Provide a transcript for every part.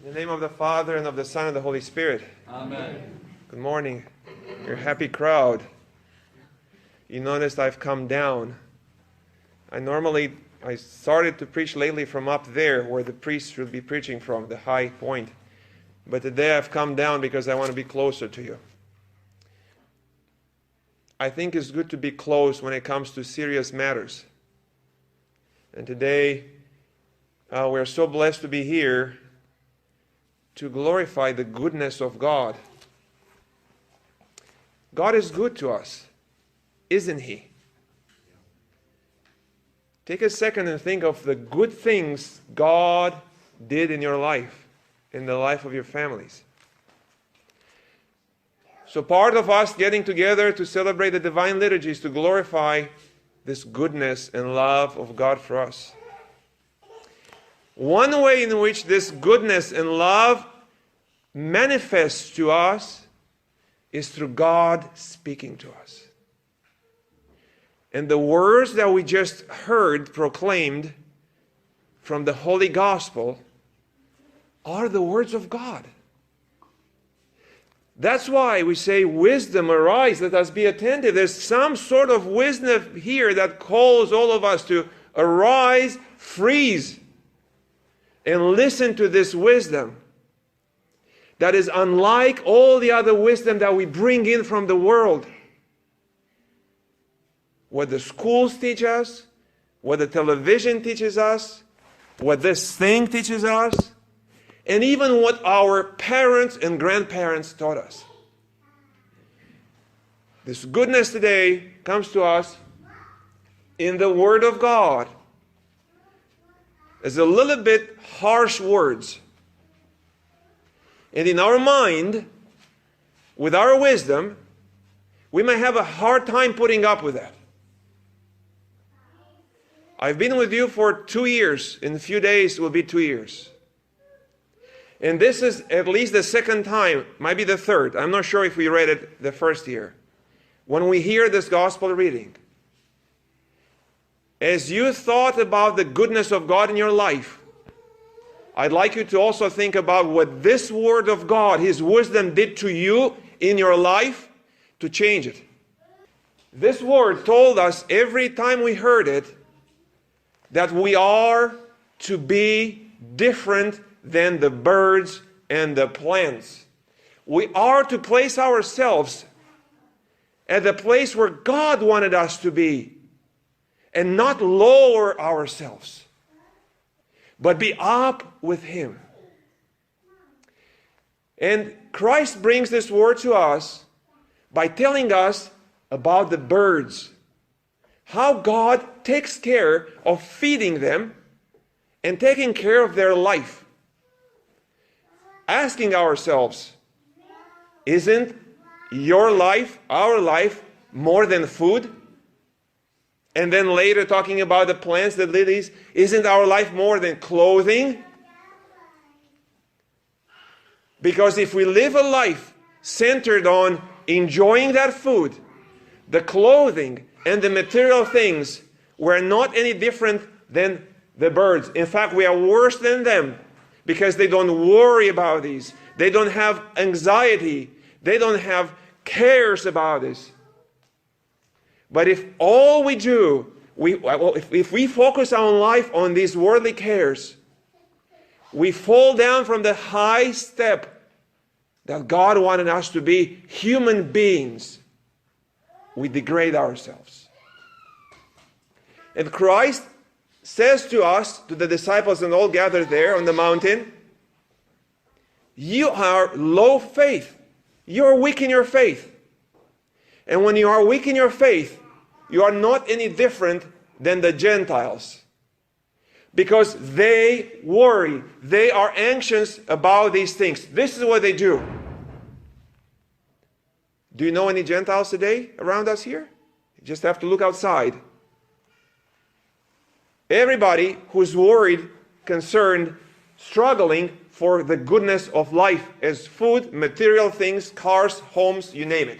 In the name of the Father, and of the Son, and the Holy Spirit. Amen. Good morning. You're a happy crowd. You noticed I've come down. I started to preach lately from up there, where the priest should be preaching from, the high point. But today I've come down because I want to be closer to you. I think it's good to be close when it comes to serious matters. And today, we're so blessed to be here to glorify the goodness of God. God is good to us, isn't He? Take a second and think of the good things God did in your life, in the life of your families. So part of us getting together to celebrate the divine liturgy is to glorify this goodness and love of God for us. One way in which this goodness and love manifests to us is through God speaking to us. And the words that we just heard proclaimed from the Holy Gospel are the words of God. That's why we say, wisdom, arise, let us be attentive. There's some sort of wisdom here that calls all of us to arise, freeze, and listen to this wisdom that is unlike all the other wisdom that we bring in from the world. What the schools teach us, what the television teaches us, what this thing teaches us, and even what our parents and grandparents taught us. This goodness today comes to us in the Word of God as a little bit harsh words. And in our mind, with our wisdom, we may have a hard time putting up with that. I've been with you for 2 years. In a few days, it will be 2 years. And this is at least the second time, might be the third. I'm not sure if we read it the first year. When we hear this gospel reading, as you thought about the goodness of God in your life, I'd like you to also think about what this Word of God, His wisdom, did to you in your life to change it. This Word told us every time we heard it that we are to be different than the birds and the plants. We are to place ourselves at the place where God wanted us to be and not lower ourselves, but be up with Him. And Christ brings this word to us by telling us about the birds, how God takes care of feeding them and taking care of their life. Asking ourselves, isn't your life, our life, more than food? And then later talking about the plants, the lilies, isn't our life more than clothing? Because if we live a life centered on enjoying that food, the clothing, and the material things, we're not any different than the birds. In fact, we are worse than them because they don't worry about these. They don't have anxiety. They don't have cares about this. But if all we do, if we focus our life on these worldly cares, we fall down from the high step that God wanted us to be, human beings. We degrade ourselves. And Christ says to us, to the disciples and all gathered there on the mountain, you are low faith. You are weak in your faith. And when you are weak in your faith, you are not any different than the Gentiles. Because they worry, they are anxious about these things. This is what they do. Do you know any Gentiles today around us here? You just have to look outside. Everybody who's worried, concerned, struggling for the goodness of life as food, material things, cars, homes, you name it,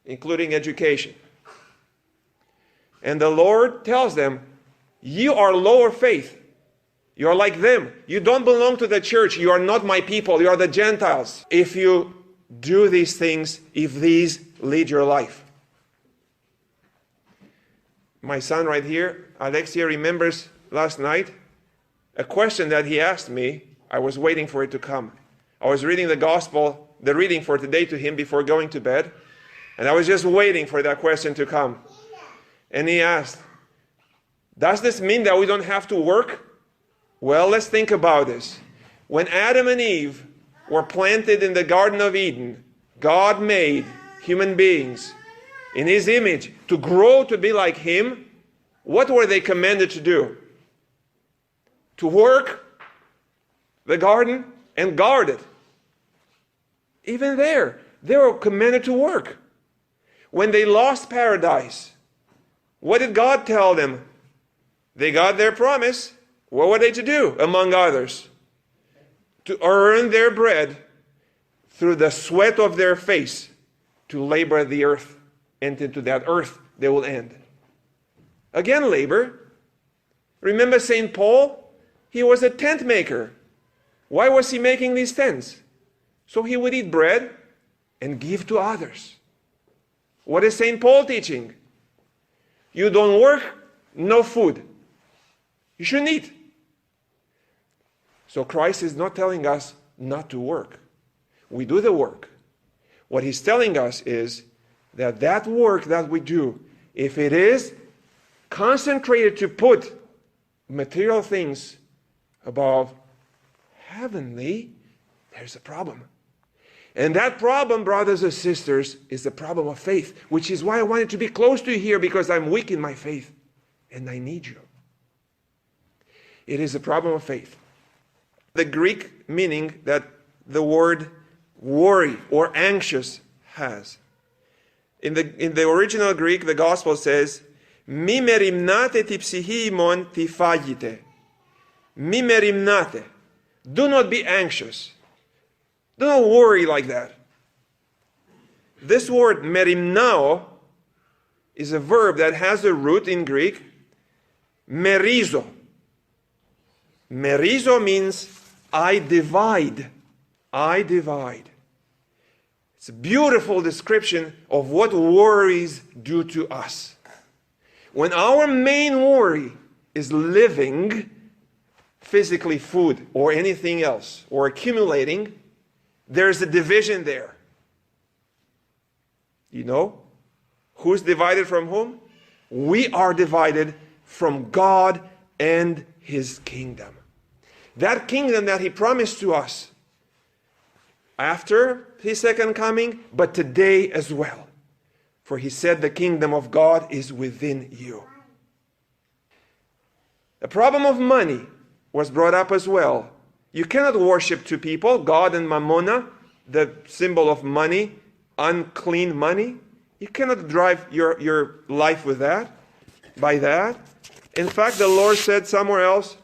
including education. And the Lord tells them, you are lower faith. You are like them. You don't belong to the church. You are not my people. You are the Gentiles. If you do these things, if these lead your life. My son right here, Alexia, remembers last night a question that he asked me. I was waiting for it to come. I was reading the gospel, the reading for today to him before going to bed. And I was just waiting for that question to come. And he asked, does this mean that we don't have to work? Well, let's think about this. When Adam and Eve were planted in the Garden of Eden, God made human beings in His image to grow to be like Him. What were they commanded to do? To work the garden and guard it. Even there, they were commanded to work. When they lost paradise, what did God tell them? They got their promise. What were they to do, among others? To earn their bread through the sweat of their face, to labor the earth, and into that earth they will end. Again, labor. Remember St. Paul? He was a tent maker. Why was he making these tents? So he would eat bread and give to others. What is St. Paul teaching? You don't work, no food. You shouldn't eat. So Christ is not telling us not to work. We do the work. What He's telling us is that that work that we do, if it is concentrated to put material things above heavenly, there's a problem. And that problem, brothers and sisters, is the problem of faith, which is why I wanted to be close to you here, because I'm weak in my faith and I need you. It is a problem of faith. The Greek meaning that the word worry or anxious has. In the original Greek, the Gospel says, Mi merimnate ti psychimon ti fagite. Mi merimnate. Do not be anxious. Do not worry like that. This word merimnao is a verb that has a root in Greek, merizo. Merizo means I divide. I divide. It's a beautiful description of what worries do to us. When our main worry is living, physically food or anything else, or accumulating, there's a division there. You know? Who's divided from whom? We are divided from God and His kingdom. That kingdom that He promised to us after His second coming, but today as well. For He said the kingdom of God is within you. The problem of money was brought up as well. You cannot worship two people, God and Mammona, the symbol of money, unclean money. You cannot drive your life with that, by that. In fact, the Lord said somewhere else,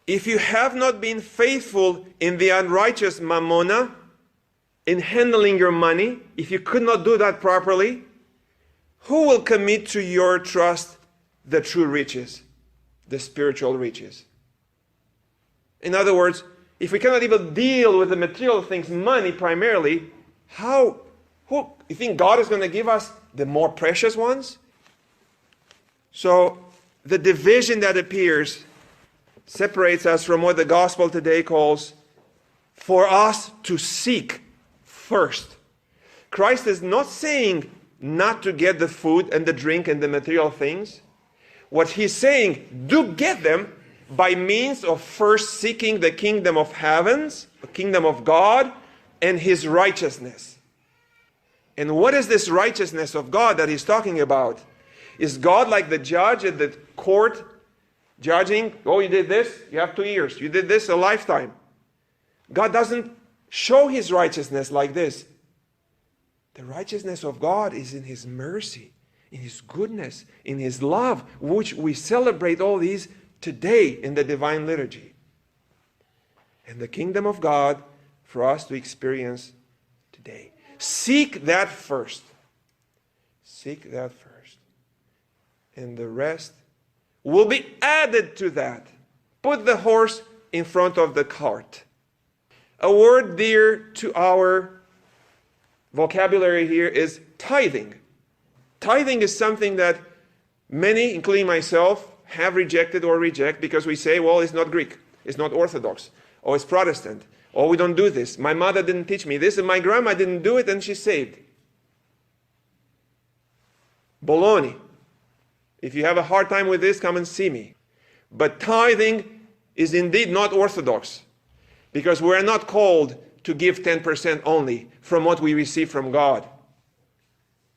if you have not been faithful in the unrighteous Mammona, in handling your money, if you could not do that properly, who will commit to your trust the true riches, the spiritual riches? In other words, if we cannot even deal with the material things, money primarily, who you think God is going to give us the more precious ones? So the division that appears separates us from what the gospel today calls for us to seek first. Christ is not saying not to get the food and the drink and the material things. What He's saying, do get them by means of first seeking the kingdom of heavens, the kingdom of God, and His righteousness. And what is this righteousness of God that He's talking about? Is God like the judge at the court judging? Oh, you did this, you have 2 years. You did this, a lifetime. God doesn't show His righteousness like this. The righteousness of God is in His mercy, in His goodness, in His love, which we celebrate all these today in the divine liturgy. And the kingdom of God for us to experience today. Seek that first. Seek that first. And the rest will be added to that. Put the horse in front of the cart. A word dear to our vocabulary here is tithing. Tithing is something that many, including myself, have rejected or reject because we say, well, it's not Greek, it's not Orthodox, or it's Protestant, or we don't do this. My mother didn't teach me this, and my grandma didn't do it, and she's saved. Baloney. If you have a hard time with this, come and see me. But tithing is indeed not Orthodox, because we're not called to give 10% only from what we receive from God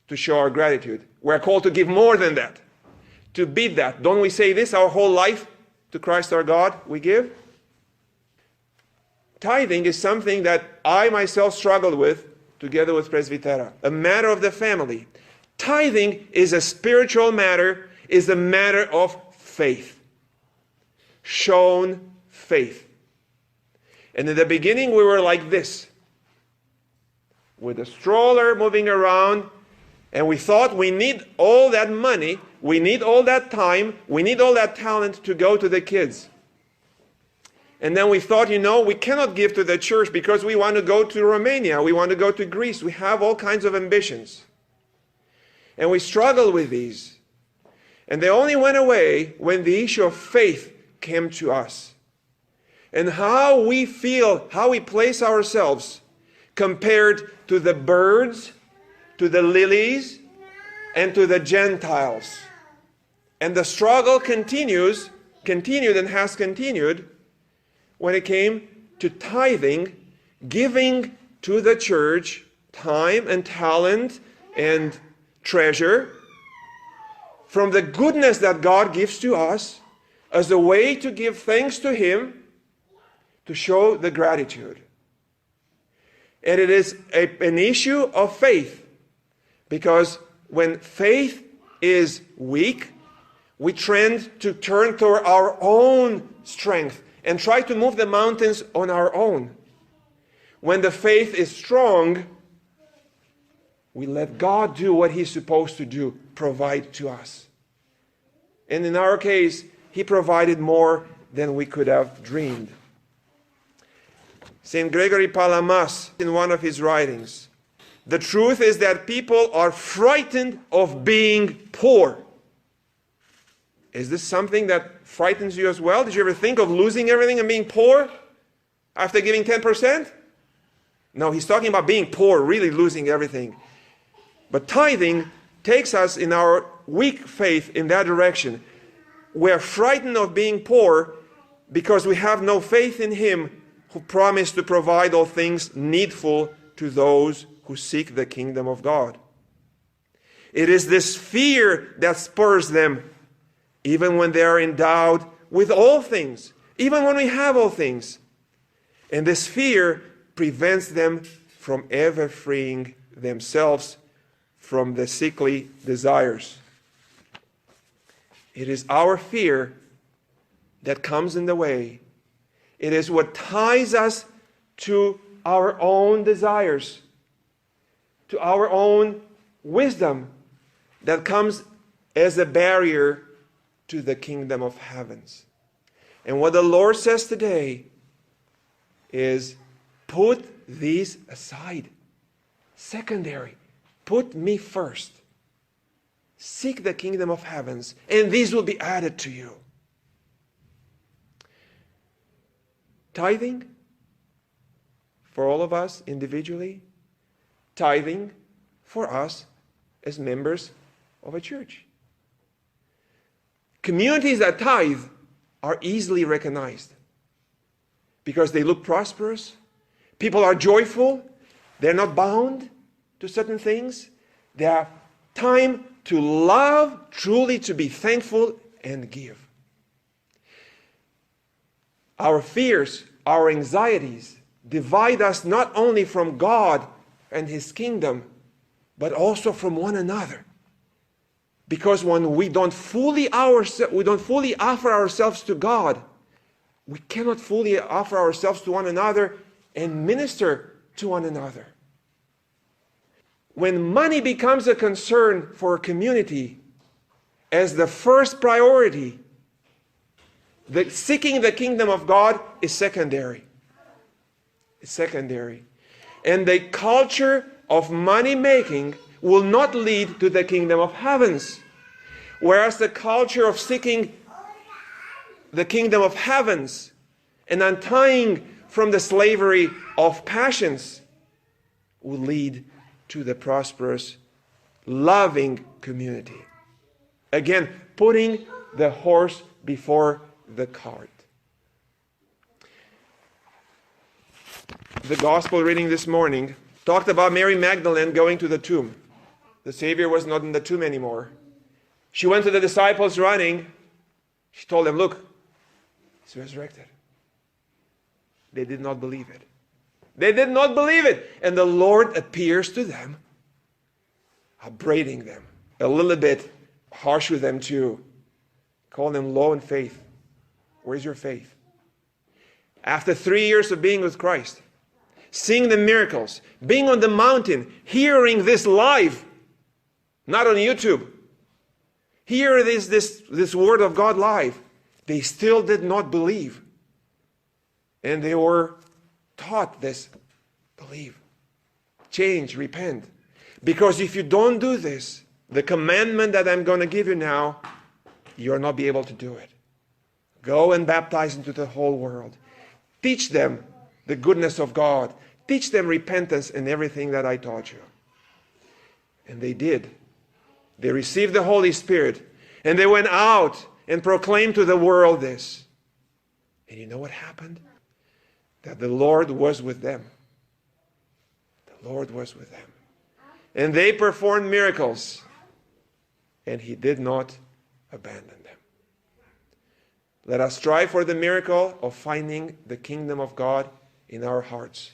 to show our gratitude. We're called to give more than that, to beat that. Don't we say this our whole life to Christ our God we give? Tithing is something that I myself struggled with together with Presbytera, a matter of the family. Tithing is a spiritual matter, is a matter of faith. Shown faith. And in the beginning we were like this, with a stroller moving around, and we thought we need all that money, we need all that time, we need all that talent to go to the kids. And then we thought, we cannot give to the church because we want to go to Romania, we want to go to Greece, we have all kinds of ambitions. And we struggled with these. And they only went away when the issue of faith came to us. And how we feel, how we place ourselves compared to the birds, to the lilies, and to the Gentiles. And the struggle continued and has continued when it came to tithing, giving to the church time and talent and treasure from the goodness that God gives to us as a way to give thanks to Him, to show the gratitude. And it is an issue of faith, because when faith is weak, we tend to turn toward our own strength and try to move the mountains on our own. When the faith is strong, we let God do what He's supposed to do, provide to us. And in our case, He provided more than we could have dreamed. St. Gregory Palamas, in one of his writings, the truth is that people are frightened of being poor. Is this something that frightens you as well? Did you ever think of losing everything and being poor after giving 10%? No, he's talking about being poor, really losing everything. But tithing takes us in our weak faith in that direction. We're frightened of being poor because we have no faith in Him who promised to provide all things needful to those who seek the kingdom of God. It is this fear that spurs them, even when they are endowed with all things, even when we have all things. And this fear prevents them from ever freeing themselves from the sickly desires. It is our fear that comes in the way. It is what ties us to our own desires, to our own wisdom, that comes as a barrier to the kingdom of heavens. And what the Lord says today is, put these aside. Secondary. Put me first. Seek the kingdom of heavens, and these will be added to you. Tithing, for all of us individually. Tithing for us as members of a church. Communities that tithe are easily recognized because they look prosperous. People are joyful. They're not bound to certain things. They have time to love, truly to be thankful and give. Our fears, our anxieties divide us not only from God and His kingdom, but also from one another. Because when we don't fully offer ourselves to God, we cannot fully offer ourselves to one another and minister to one another. When money becomes a concern for a community as the first priority, Seeking the kingdom of God is secondary. It's secondary. And the culture of money making will not lead to the kingdom of heavens. Whereas the culture of seeking the kingdom of heavens and untying from the slavery of passions will lead to the prosperous, loving community. Again, putting the horse before the cart. The gospel reading this morning talked about Mary Magdalene going to the tomb. The Savior was not in the tomb anymore. She went to the disciples running. She told them, look, he's resurrected. They did not believe it. They did not believe it. And the Lord appears to them, upbraiding them, a little bit harsh with them too. Call them low in faith. Where's your faith? After 3 years of being with Christ, seeing the miracles, being on the mountain, hearing this live, not on YouTube, hear this word of God live, they still did not believe. And they were taught this: believe, change, repent. Because if you don't do this, the commandment that I'm going to give you now, you'll not be able to do it. Go and baptize into the whole world. Teach them the goodness of God. Teach them repentance and everything that I taught you. And they did. They received the Holy Spirit. And they went out and proclaimed to the world this. And you know what happened? That the Lord was with them. The Lord was with them. And they performed miracles. And He did not abandon them. Let us strive for the miracle of finding the kingdom of God in our hearts.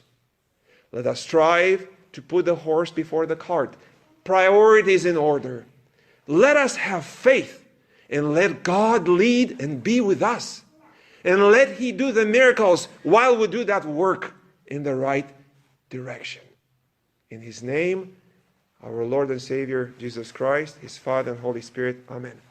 Let us strive to put the horse before the cart. Priorities in order. Let us have faith and let God lead and be with us. And let He do the miracles while we do that work in the right direction. In His name, our Lord and Savior, Jesus Christ, His Father and Holy Spirit. Amen.